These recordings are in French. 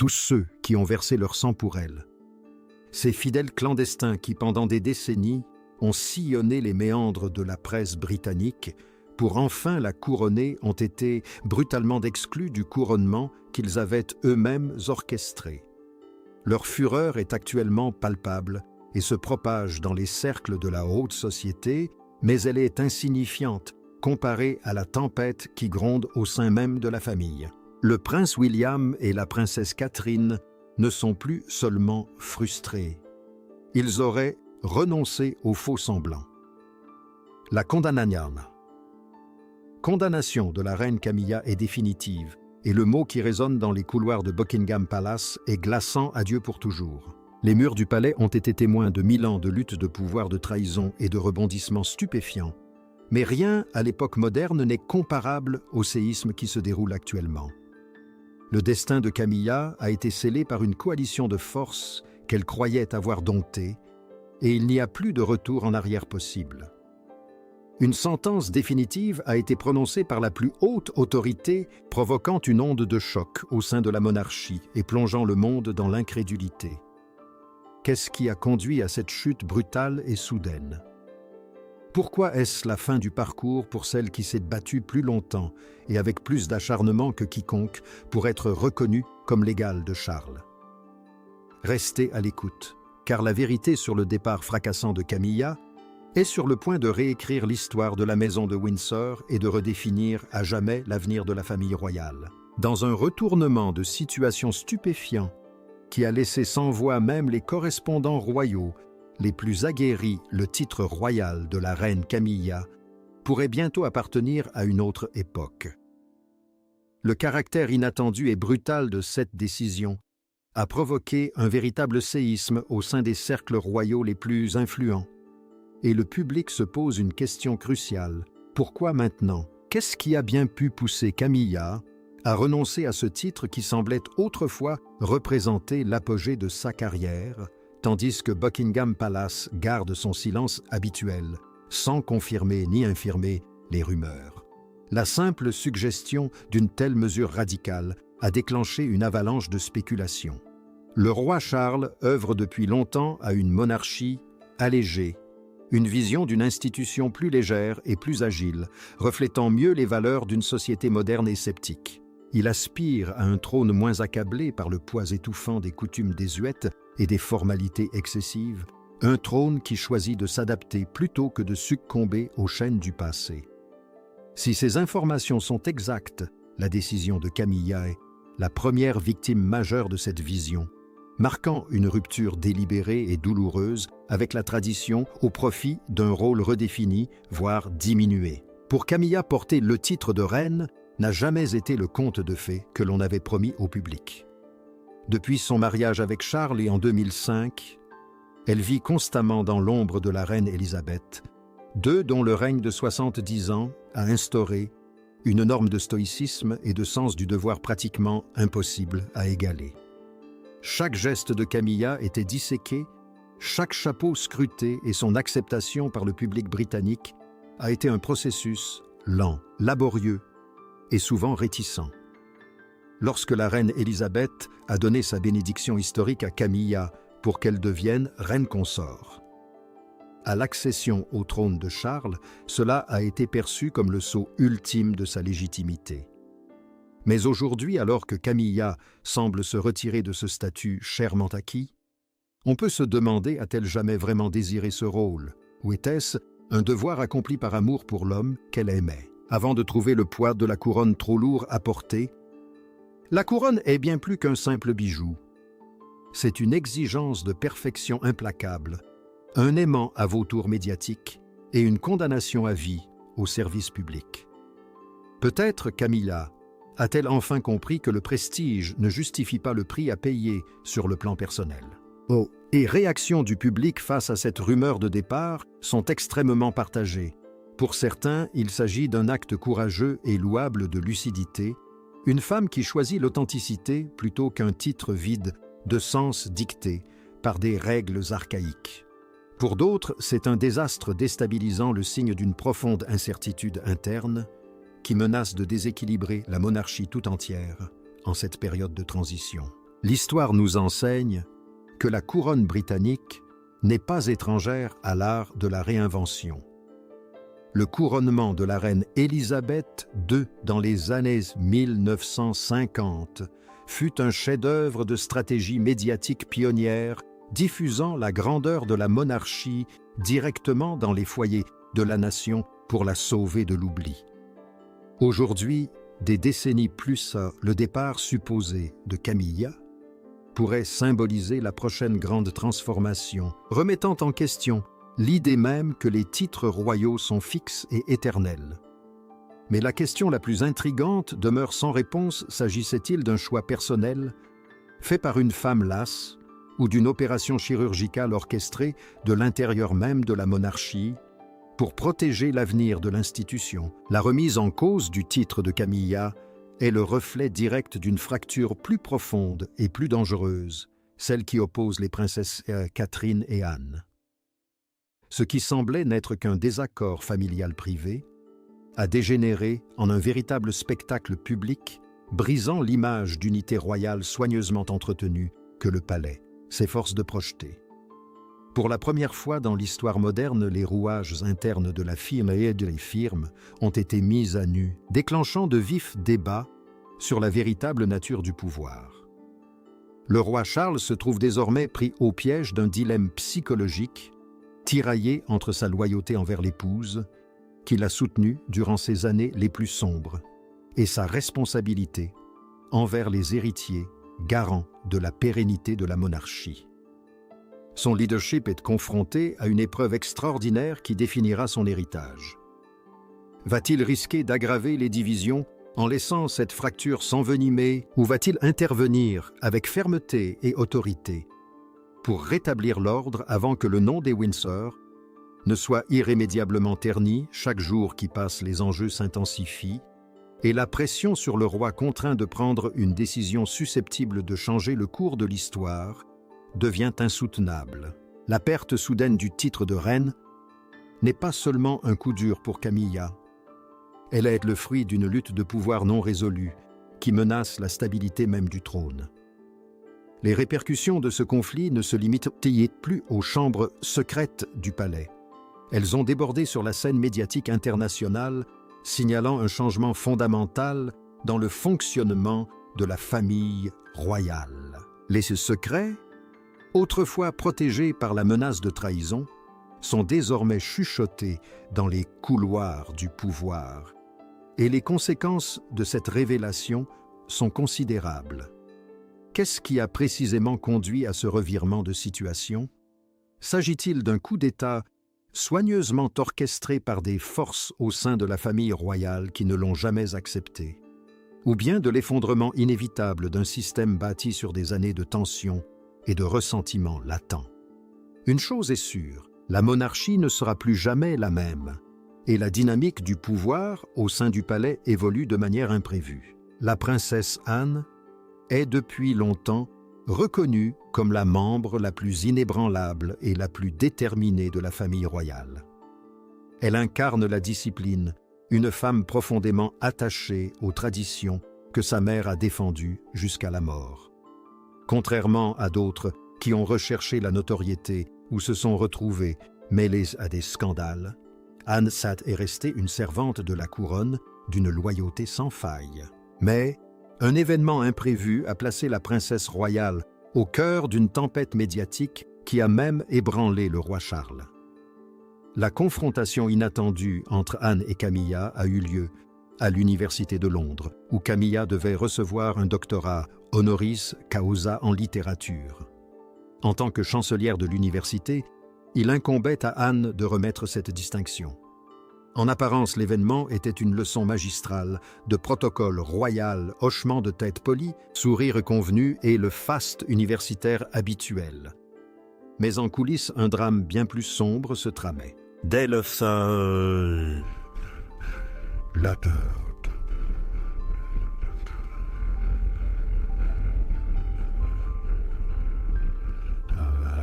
tous ceux qui ont versé leur sang pour elle. Ces fidèles clandestins qui, pendant des décennies, ont sillonné les méandres de la presse britannique pour enfin la couronner ont été brutalement exclus du couronnement qu'ils avaient eux-mêmes orchestré. Leur fureur est actuellement palpable et se propage dans les cercles de la haute société, mais elle est insignifiante comparée à la tempête qui gronde au sein même de la famille. Le prince William et la princesse Catherine ne sont plus seulement frustrés. Ils auraient renoncé au faux semblant. La condamnation de la reine Camilla est définitive, et le mot qui résonne dans les couloirs de Buckingham Palace est glaçant à Dieu pour toujours. Les murs du palais ont été témoins de 1000 ans de lutte de pouvoir, de trahison et de rebondissements stupéfiants. Mais rien à l'époque moderne n'est comparable au séisme qui se déroule actuellement. Le destin de Camilla a été scellé par une coalition de forces qu'elle croyait avoir domptée, et il n'y a plus de retour en arrière possible. Une sentence définitive a été prononcée par la plus haute autorité, provoquant une onde de choc au sein de la monarchie et plongeant le monde dans l'incrédulité. Qu'est-ce qui a conduit à cette chute brutale et soudaine? Pourquoi est-ce la fin du parcours pour celle qui s'est battue plus longtemps et avec plus d'acharnement que quiconque pour être reconnue comme l'égale de Charles? Restez à l'écoute, car la vérité sur le départ fracassant de Camilla est sur le point de réécrire l'histoire de la maison de Windsor et de redéfinir à jamais l'avenir de la famille royale. Dans un retournement de situation stupéfiant qui a laissé sans voix même les correspondants royaux les plus aguerris, le titre royal de la reine Camilla pourrait bientôt appartenir à une autre époque. Le caractère inattendu et brutal de cette décision a provoqué un véritable séisme au sein des cercles royaux les plus influents. Et le public se pose une question cruciale. Pourquoi maintenant? Qu'est-ce qui a bien pu pousser Camilla à renoncer à ce titre qui semblait autrefois représenter l'apogée de sa carrière, tandis que Buckingham Palace garde son silence habituel, sans confirmer ni infirmer les rumeurs? La simple suggestion d'une telle mesure radicale a déclenché une avalanche de spéculations. Le roi Charles œuvre depuis longtemps à une monarchie allégée, une vision d'une institution plus légère et plus agile, reflétant mieux les valeurs d'une société moderne et sceptique. Il aspire à un trône moins accablé par le poids étouffant des coutumes désuètes et des formalités excessives, un trône qui choisit de s'adapter plutôt que de succomber aux chaînes du passé. Si ces informations sont exactes, la décision de Camilla est la première victime majeure de cette vision, marquant une rupture délibérée et douloureuse avec la tradition au profit d'un rôle redéfini, voire diminué. Pour Camilla, porter le titre de reine n'a jamais été le conte de fées que l'on avait promis au public. Depuis son mariage avec Charles et en 2005, elle vit constamment dans l'ombre de la reine Élisabeth, dont le règne de 70 ans a instauré une norme de stoïcisme et de sens du devoir pratiquement impossible à égaler. Chaque geste de Camilla était disséqué, chaque chapeau scruté et son acceptation par le public britannique a été un processus lent, laborieux et souvent réticent. Lorsque la reine Élisabeth a donné sa bénédiction historique à Camilla pour qu'elle devienne reine consort, à l'accession au trône de Charles, cela a été perçu comme le sceau ultime de sa légitimité. Mais aujourd'hui, alors que Camilla semble se retirer de ce statut chèrement acquis, on peut se demander, a-t-elle jamais vraiment désiré ce rôle? Ou était-ce un devoir accompli par amour pour l'homme qu'elle aimait? Avant de trouver le poids de la couronne trop lourd à porter, la couronne est bien plus qu'un simple bijou. C'est une exigence de perfection implacable, un aimant à vautour médiatique et une condamnation à vie au service public. Peut-être Camilla a-t-elle enfin compris que le prestige ne justifie pas le prix à payer sur le plan personnel. Et réactions du public face à cette rumeur de départ sont extrêmement partagées. Pour certains, il s'agit d'un acte courageux et louable de lucidité, une femme qui choisit l'authenticité plutôt qu'un titre vide de sens dicté par des règles archaïques. Pour d'autres, c'est un désastre déstabilisant, le signe d'une profonde incertitude interne qui menace de déséquilibrer la monarchie tout entière en cette période de transition. L'histoire nous enseigne que la couronne britannique n'est pas étrangère à l'art de la réinvention. Le couronnement de la reine Élisabeth II dans les années 1950 fut un chef-d'œuvre de stratégie médiatique pionnière diffusant la grandeur de la monarchie directement dans les foyers de la nation pour la sauver de l'oubli. Aujourd'hui, des décennies plus tard, le départ supposé de Camilla pourrait symboliser la prochaine grande transformation, remettant en question l'idée même que les titres royaux sont fixes et éternels. Mais la question la plus intrigante demeure sans réponse: s'agissait-il d'un choix personnel, fait par une femme lasse, ou d'une opération chirurgicale orchestrée de l'intérieur même de la monarchie pour protéger l'avenir de l'institution? La remise en cause du titre de Camilla est le reflet direct d'une fracture plus profonde et plus dangereuse, celle qui oppose les princesses Catherine et Anne. Ce qui semblait n'être qu'un désaccord familial privé a dégénéré en un véritable spectacle public, brisant l'image d'unité royale soigneusement entretenue que le palais s'efforce de projeter. Pour la première fois dans l'histoire moderne, les rouages internes de la firme et des firmes ont été mis à nu, déclenchant de vifs débats sur la véritable nature du pouvoir. Le roi Charles se trouve désormais pris au piège d'un dilemme psychologique, tiraillé entre sa loyauté envers l'épouse, qu'il a soutenue durant ses années les plus sombres, et sa responsabilité envers les héritiers, garants de la pérennité de la monarchie. Son leadership est confronté à une épreuve extraordinaire qui définira son héritage. Va-t-il risquer d'aggraver les divisions en laissant cette fracture s'envenimer, ou va-t-il intervenir avec fermeté et autorité pour rétablir l'ordre avant que le nom des Windsor ne soit irrémédiablement terni? Chaque jour qui passe, les enjeux s'intensifient et la pression sur le roi contraint de prendre une décision susceptible de changer le cours de l'histoire devient insoutenable. La perte soudaine du titre de reine n'est pas seulement un coup dur pour Camilla, elle est le fruit d'une lutte de pouvoir non résolue qui menace la stabilité même du trône. Les répercussions de ce conflit ne se limitent plus aux chambres secrètes du palais. Elles ont débordé sur la scène médiatique internationale, signalant un changement fondamental dans le fonctionnement de la famille royale. Les secrets, autrefois protégés par la menace de trahison, sont désormais chuchotés dans les couloirs du pouvoir, et les conséquences de cette révélation sont considérables. Qu'est-ce qui a précisément conduit à ce revirement de situation? S'agit-il d'un coup d'État soigneusement orchestré par des forces au sein de la famille royale qui ne l'ont jamais accepté, ou bien de l'effondrement inévitable d'un système bâti sur des années de tension et de ressentiment latent? Une chose est sûre, la monarchie ne sera plus jamais la même, et la dynamique du pouvoir au sein du palais évolue de manière imprévue. La princesse Anne est depuis longtemps reconnue comme la membre la plus inébranlable et la plus déterminée de la famille royale. Elle incarne la discipline, une femme profondément attachée aux traditions que sa mère a défendues jusqu'à la mort. Contrairement à d'autres qui ont recherché la notoriété ou se sont retrouvés mêlés à des scandales, Anne Sat est restée une servante de la couronne d'une loyauté sans faille. Mais un événement imprévu a placé la princesse royale au cœur d'une tempête médiatique qui a même ébranlé le roi Charles. La confrontation inattendue entre Anne et Camilla a eu lieu à l'Université de Londres, où Camilla devait recevoir un doctorat honoris causa en littérature. En tant que chancelière de l'université, il incombait à Anne de remettre cette distinction. En apparence, l'événement était une leçon magistrale de protocole royal, hochement de tête poli, sourire convenu et le faste universitaire habituel. Mais en coulisses, un drame bien plus sombre se tramait. Dès le fin... La tête.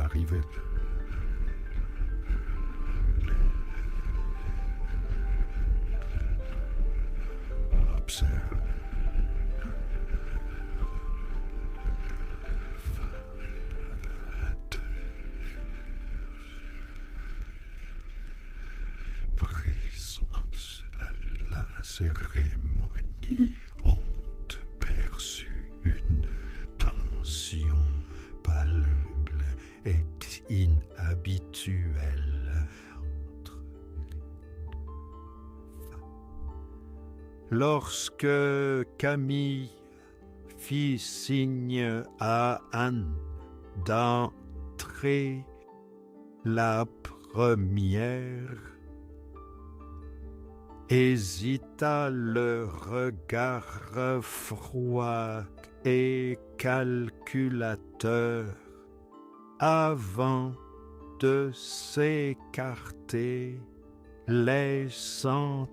Arrivé. Observe. cérémonies ont perçu une tension paluble et inhabituelle entre les femmes. Lorsque Camille fit signe à Anne d'entrer, la première hésita, le regard froid et calculateur, avant de s'écarter, laissant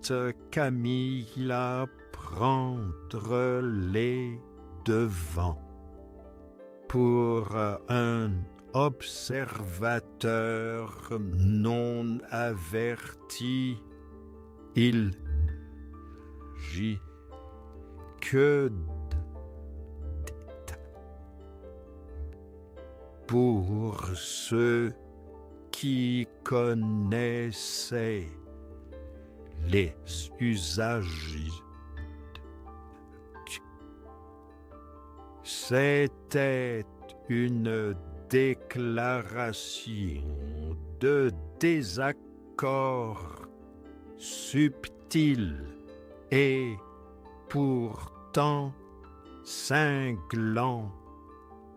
Camille prendre les devants. Pour un observateur non averti, il n'agit que pour ceux qui connaissaient les usages. C'était une déclaration de désaccord subtil et pourtant cinglant.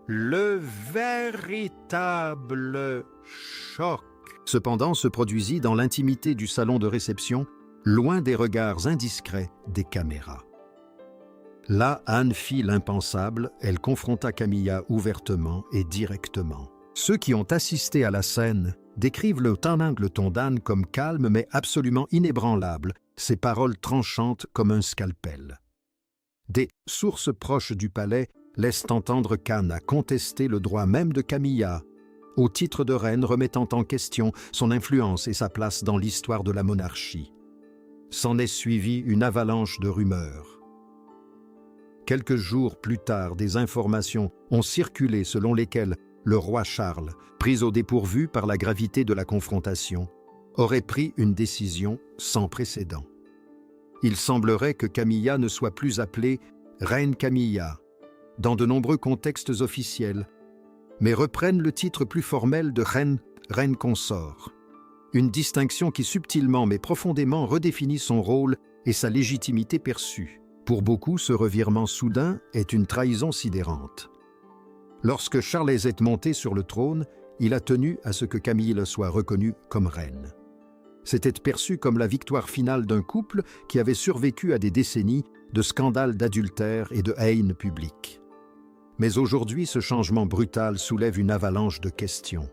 Le véritable choc, cependant, se produisit dans l'intimité du salon de réception, loin des regards indiscrets des caméras. Là, Anne fit l'impensable, elle confronta Camilla ouvertement et directement. Ceux qui ont assisté à la scène décrivent le ton d'Anne comme calme mais absolument inébranlable, ses paroles tranchantes comme un scalpel. Des sources proches du palais laissent entendre qu'Anne a contesté le droit même de Camilla, au titre de reine, remettant en question son influence et sa place dans l'histoire de la monarchie. S'en est suivie une avalanche de rumeurs. Quelques jours plus tard, des informations ont circulé selon lesquelles le roi Charles, pris au dépourvu par la gravité de la confrontation, aurait pris une décision sans précédent. Il semblerait que Camilla ne soit plus appelée Reine Camilla dans de nombreux contextes officiels, mais reprenne le titre plus formel de reine consort, une distinction qui subtilement mais profondément redéfinit son rôle et sa légitimité perçue. Pour beaucoup, ce revirement soudain est une trahison sidérante. Lorsque Charles est monté sur le trône, il a tenu à ce que Camille soit reconnue comme reine. C'était perçu comme la victoire finale d'un couple qui avait survécu à des décennies de scandales d'adultère et de haine publique. Mais aujourd'hui, ce changement brutal soulève une avalanche de questions.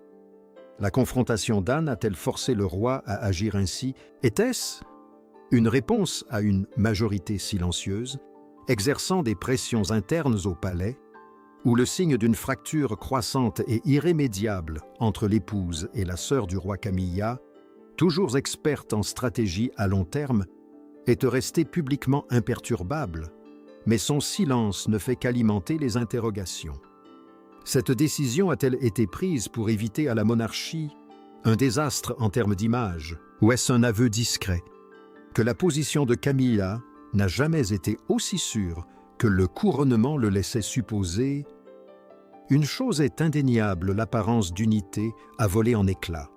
La confrontation d'Anne a-t-elle forcé le roi à agir ainsi? Était-ce une réponse à une majorité silencieuse, exerçant des pressions internes au palais, ou le signe d'une fracture croissante et irrémédiable entre l'épouse et la sœur du roi Camilla, toujours experte en stratégie à long terme, est restée publiquement imperturbable, mais son silence ne fait qu'alimenter les interrogations. Cette décision a-t-elle été prise pour éviter à la monarchie un désastre en termes d'image, ou est-ce un aveu discret que la position de Camilla n'a jamais été aussi sûre que le couronnement le laissait supposer? Une chose est indéniable, l'apparence d'unité a volé en éclats.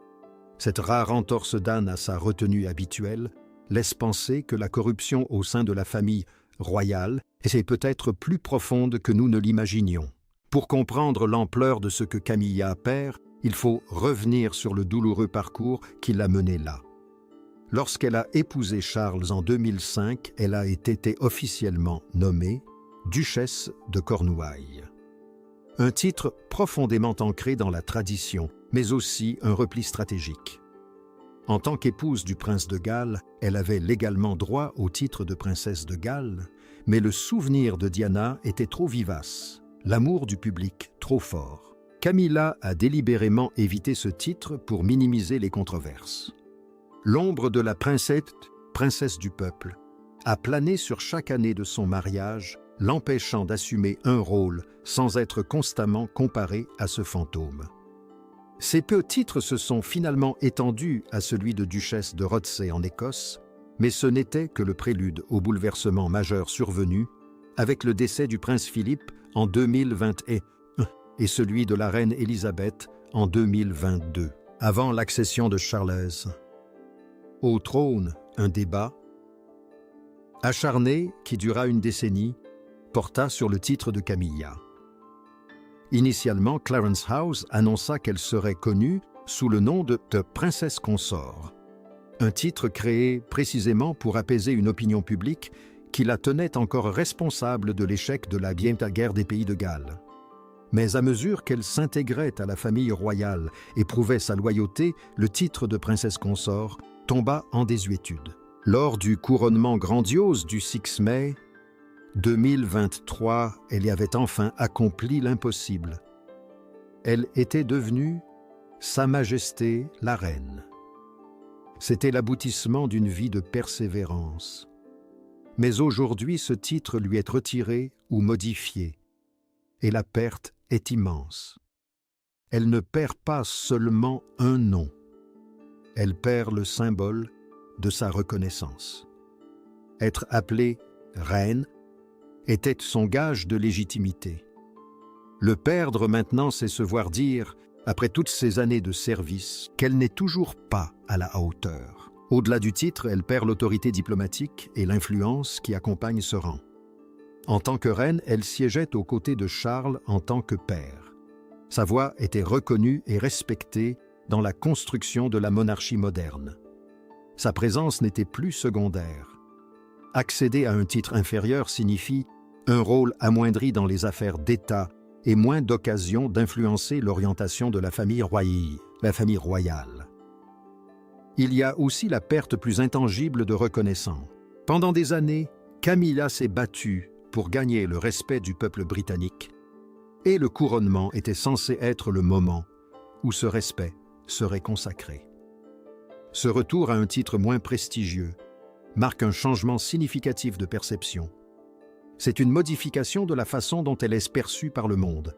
Cette rare entorse d'Anne à sa retenue habituelle laisse penser que la corruption au sein de la famille royale est peut-être plus profonde que nous ne l'imaginions. Pour comprendre l'ampleur de ce que Camilla perd, il faut revenir sur le douloureux parcours qui l'a menée là. Lorsqu'elle a épousé Charles en 2005, elle a été officiellement nommée duchesse de Cornouailles. Un titre profondément ancré dans la tradition, mais aussi un repli stratégique. En tant qu'épouse du prince de Galles, elle avait légalement droit au titre de princesse de Galles, mais le souvenir de Diana était trop vivace, l'amour du public trop fort. Camilla a délibérément évité ce titre pour minimiser les controverses. L'ombre de la princesse du peuple, a plané sur chaque année de son mariage, l'empêchant d'assumer un rôle sans être constamment comparée à ce fantôme. Ces peu titres se sont finalement étendus à celui de duchesse de Rothesay en Écosse, Mais ce n'était que le prélude au bouleversement majeur survenu avec le décès du prince Philippe en 2021 et celui de la reine Élisabeth en 2022, avant l'accession de Charles au trône. Un débat acharné qui dura une décennie porta sur le titre de Camilla. Initialement, Clarence House annonça qu'elle serait connue sous le nom de princesse consort, un titre créé précisément pour apaiser une opinion publique qui la tenait encore responsable de l'échec de la guerre des pays de Galles. Mais à mesure qu'elle s'intégrait à la famille royale et prouvait sa loyauté, le titre de princesse consort tomba en désuétude. Lors du couronnement grandiose du 6 mai 2023, elle y avait enfin accompli l'impossible. Elle était devenue Sa Majesté la Reine. C'était l'aboutissement d'une vie de persévérance. Mais aujourd'hui, ce titre lui est retiré ou modifié, et la perte est immense. Elle ne perd pas seulement un nom, elle perd le symbole de sa reconnaissance. Être appelée reine était son gage de légitimité. Le perdre maintenant, c'est se voir dire, après toutes ces années de service, qu'elle n'est toujours pas à la hauteur. Au-delà du titre, elle perd l'autorité diplomatique et l'influence qui accompagne ce rang. En tant que reine, elle siégeait aux côtés de Charles en tant que père. Sa voix était reconnue et respectée dans la construction de la monarchie moderne. Sa présence n'était plus secondaire. Accéder à un titre inférieur signifie un rôle amoindri dans les affaires d'État et moins d'occasions d'influencer l'orientation de la famille royale. Il y a aussi la perte plus intangible de reconnaissance. Pendant des années, Camilla s'est battue pour gagner le respect du peuple britannique, et le couronnement était censé être le moment où ce respect serait consacré. Ce retour à un titre moins prestigieux marque un changement significatif de perception. C'est une modification de la façon dont elle est perçue par le monde,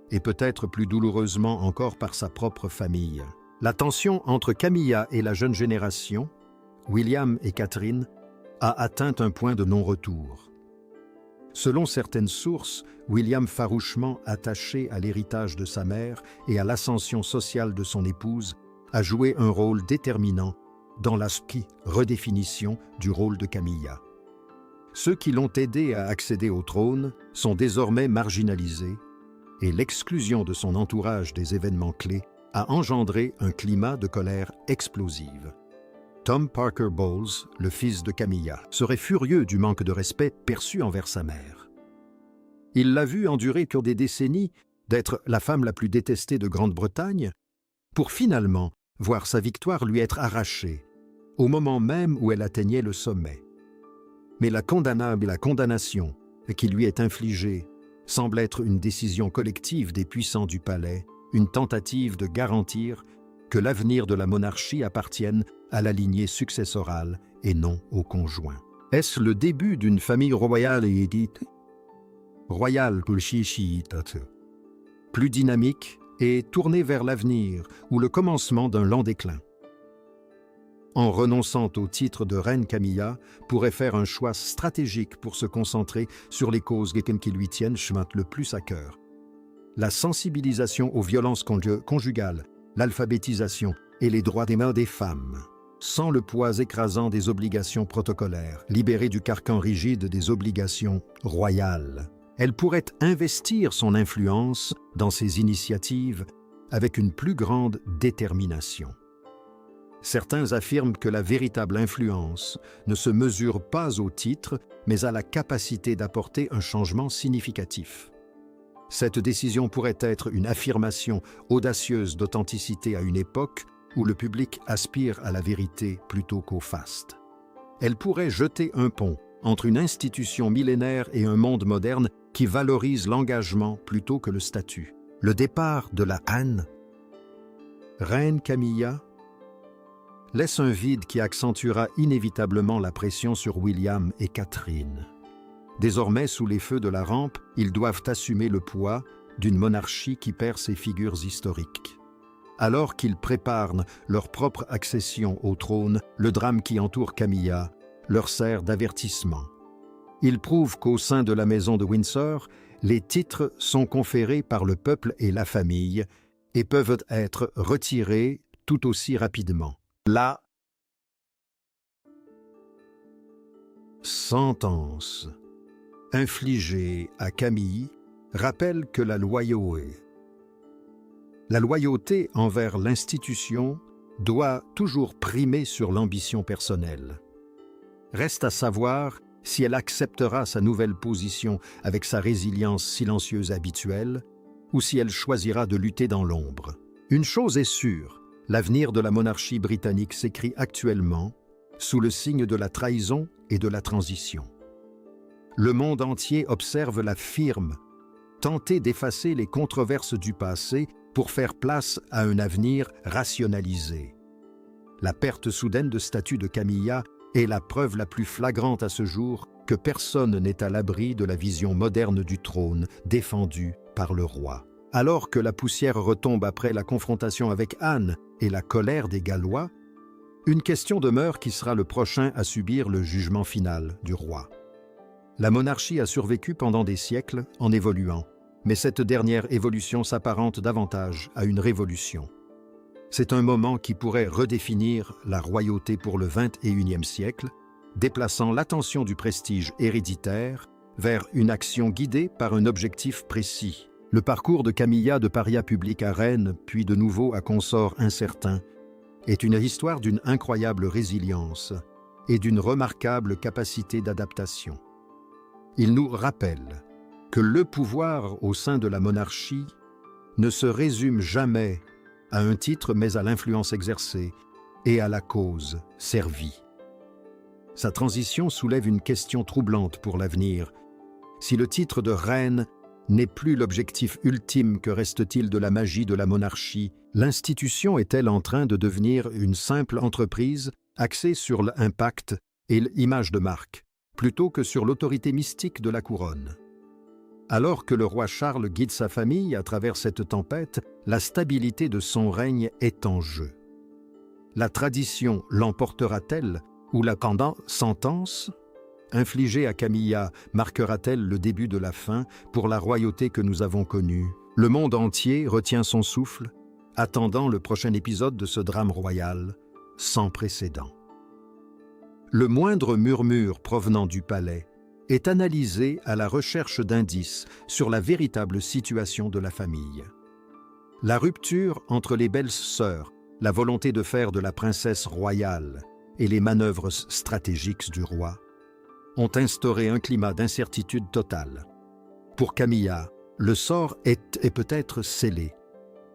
et peut-être plus douloureusement encore par sa propre famille. La tension entre Camilla et la jeune génération, William et Catherine, a atteint un point de non-retour. Selon certaines sources, William, farouchement attaché à l'héritage de sa mère et à l'ascension sociale de son épouse, a joué un rôle déterminant dans la redéfinition du rôle de Camilla. Ceux qui l'ont aidé à accéder au trône sont désormais marginalisés et l'exclusion de son entourage des événements clés a engendré un climat de colère explosive. Tom Parker Bowles, le fils de Camilla, serait furieux du manque de respect perçu envers sa mère. Il l'a vue endurer pour des décennies d'être la femme la plus détestée de Grande-Bretagne, pour finalement voir sa victoire lui être arrachée, au moment même où elle atteignait le sommet. Mais la condamnation qui lui est infligée semble être une décision collective des puissants du palais, une tentative de garantir que l'avenir de la monarchie appartienne à la lignée successorale et non au conjoint. Est-ce le début d'une famille royale plus dynamique et tournée vers l'avenir ou le commencement d'un lent déclin? En renonçant au titre de reine, Camilla pourrait faire un choix stratégique pour se concentrer sur les causes qui lui tiennent le plus à cœur. La sensibilisation aux violences conjugales, l'alphabétisation et les droits des femmes, sans le poids écrasant des obligations protocolaires, libérée du carcan rigide des obligations royales. Elle pourrait investir son influence dans ces initiatives avec une plus grande détermination. Certains affirment que la véritable influence ne se mesure pas au titre, mais à la capacité d'apporter un changement significatif. Cette décision pourrait être une affirmation audacieuse d'authenticité à une époque où le public aspire à la vérité plutôt qu'au faste. Elle pourrait jeter un pont entre une institution millénaire et un monde moderne qui valorise l'engagement plutôt que le statut. Le départ de la reine Camilla laisse un vide qui accentuera inévitablement la pression sur William et Catherine. Désormais, sous les feux de la rampe, ils doivent assumer le poids d'une monarchie qui perd ses figures historiques. Alors qu'ils préparent leur propre accession au trône, le drame qui entoure Camilla leur sert d'avertissement. Il prouve qu'au sein de la maison de Windsor, les titres sont conférés par le peuple et la famille et peuvent être retirés tout aussi rapidement. La sentence infligée à Camille rappelle que la loyauté envers l'institution doit toujours primer sur l'ambition personnelle. Reste à savoir si elle acceptera sa nouvelle position avec sa résilience silencieuse habituelle ou si elle choisira de lutter dans l'ombre. Une chose est sûre, l'avenir de la monarchie britannique s'écrit actuellement sous le signe de la trahison et de la transition. Le monde entier observe la firme tenter d'effacer les controverses du passé pour faire place à un avenir rationalisé. La perte soudaine de statut de Camilla est la preuve la plus flagrante à ce jour que personne n'est à l'abri de la vision moderne du trône défendue par le roi. Alors que la poussière retombe après la confrontation avec Anne et la colère des Gallois, une question demeure qui sera le prochain à subir le jugement final du roi. La monarchie a survécu pendant des siècles en évoluant, mais cette dernière évolution s'apparente davantage à une révolution. C'est un moment qui pourrait redéfinir la royauté pour le XXIe siècle, déplaçant l'attention du prestige héréditaire vers une action guidée par un objectif précis. Le parcours de Camilla de paria public à Rennes, puis de nouveau à consort incertain, est une histoire d'une incroyable résilience et d'une remarquable capacité d'adaptation. Il nous rappelle que le pouvoir au sein de la monarchie ne se résume jamais à un titre mais à l'influence exercée et à la cause servie. Sa transition soulève une question troublante pour l'avenir. Si le titre de reine n'est plus l'objectif ultime, que reste-t-il de la magie de la monarchie? L'institution est-elle en train de devenir une simple entreprise axée sur l'impact et l'image de marque, plutôt que sur l'autorité mystique de la couronne? Alors que le roi Charles guide sa famille à travers cette tempête, la stabilité de son règne est en jeu. La tradition l'emportera-t-elle ou la sentence infligée à Camilla marquera-t-elle le début de la fin pour la royauté que nous avons connue? Le monde entier retient son souffle, attendant le prochain épisode de ce drame royal sans précédent. Le moindre murmure provenant du palais est analysé à la recherche d'indices sur la véritable situation de la famille. La rupture entre les belles-sœurs, la volonté de faire de la princesse royale et les manœuvres stratégiques du roi ont instauré un climat d'incertitude totale. Pour Camilla, le sort est peut-être scellé,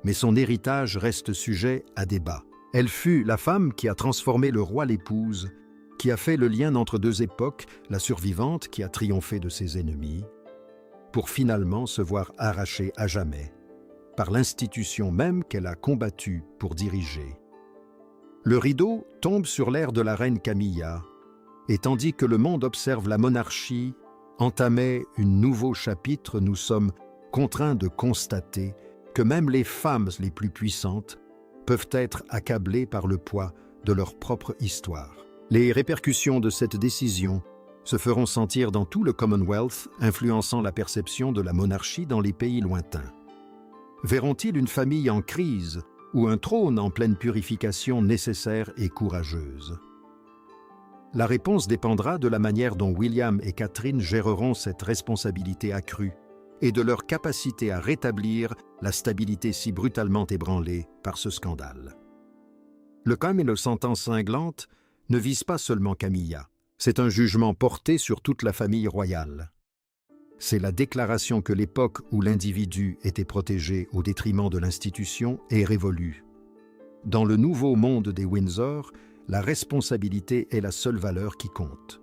mais son héritage reste sujet à débat. Elle fut la femme qui a transformé le roi l'épouse, qui a fait le lien entre deux époques, la survivante qui a triomphé de ses ennemis, pour finalement se voir arrachée à jamais par l'institution même qu'elle a combattue pour diriger. Le rideau tombe sur l'ère de la reine Camilla, et tandis que le monde observe la monarchie entamer un nouveau chapitre, nous sommes contraints de constater que même les femmes les plus puissantes peuvent être accablées par le poids de leur propre histoire. Les répercussions de cette décision se feront sentir dans tout le Commonwealth, influençant la perception de la monarchie dans les pays lointains. Verront-ils une famille en crise ou un trône en pleine purification nécessaire et courageuse? La réponse dépendra de la manière dont William et Catherine géreront cette responsabilité accrue et de leur capacité à rétablir la stabilité si brutalement ébranlée par ce scandale. Le crime et la sentence cinglante ne visent pas seulement Camilla. C'est un jugement porté sur toute la famille royale. C'est la déclaration que l'époque où l'individu était protégé au détriment de l'institution est révolue. Dans le nouveau monde des Windsor, la responsabilité est la seule valeur qui compte.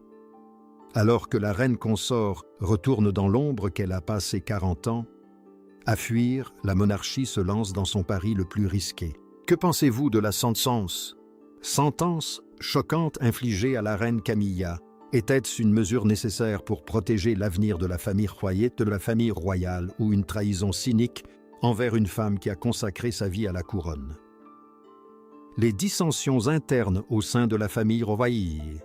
Alors que la reine consort retourne dans l'ombre qu'elle a passé 40 ans, à fuir, la monarchie se lance dans son pari le plus risqué. Que pensez-vous de la sentence choquante infligée à la reine Camilla? Était-ce une mesure nécessaire pour protéger l'avenir de la famille royale ou une trahison cynique envers une femme qui a consacré sa vie à la couronne? Les dissensions internes au sein de la famille royale.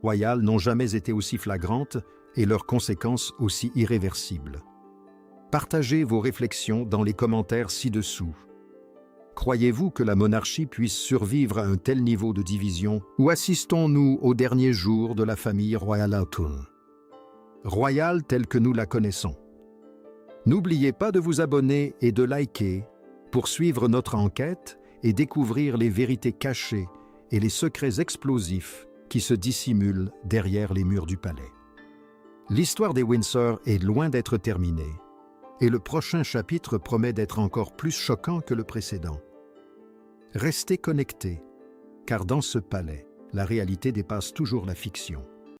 royales n'ont jamais été aussi flagrantes et leurs conséquences aussi irréversibles. Partagez vos réflexions dans les commentaires ci-dessous. Croyez-vous que la monarchie puisse survivre à un tel niveau de division ou assistons-nous aux derniers jours de la famille royale Hatun, royale telle que nous la connaissons? N'oubliez pas de vous abonner et de liker pour suivre notre enquête et découvrir les vérités cachées et les secrets explosifs qui se dissimulent derrière les murs du palais. L'histoire des Windsor est loin d'être terminée, et le prochain chapitre promet d'être encore plus choquant que le précédent. Restez connectés, car dans ce palais, la réalité dépasse toujours la fiction.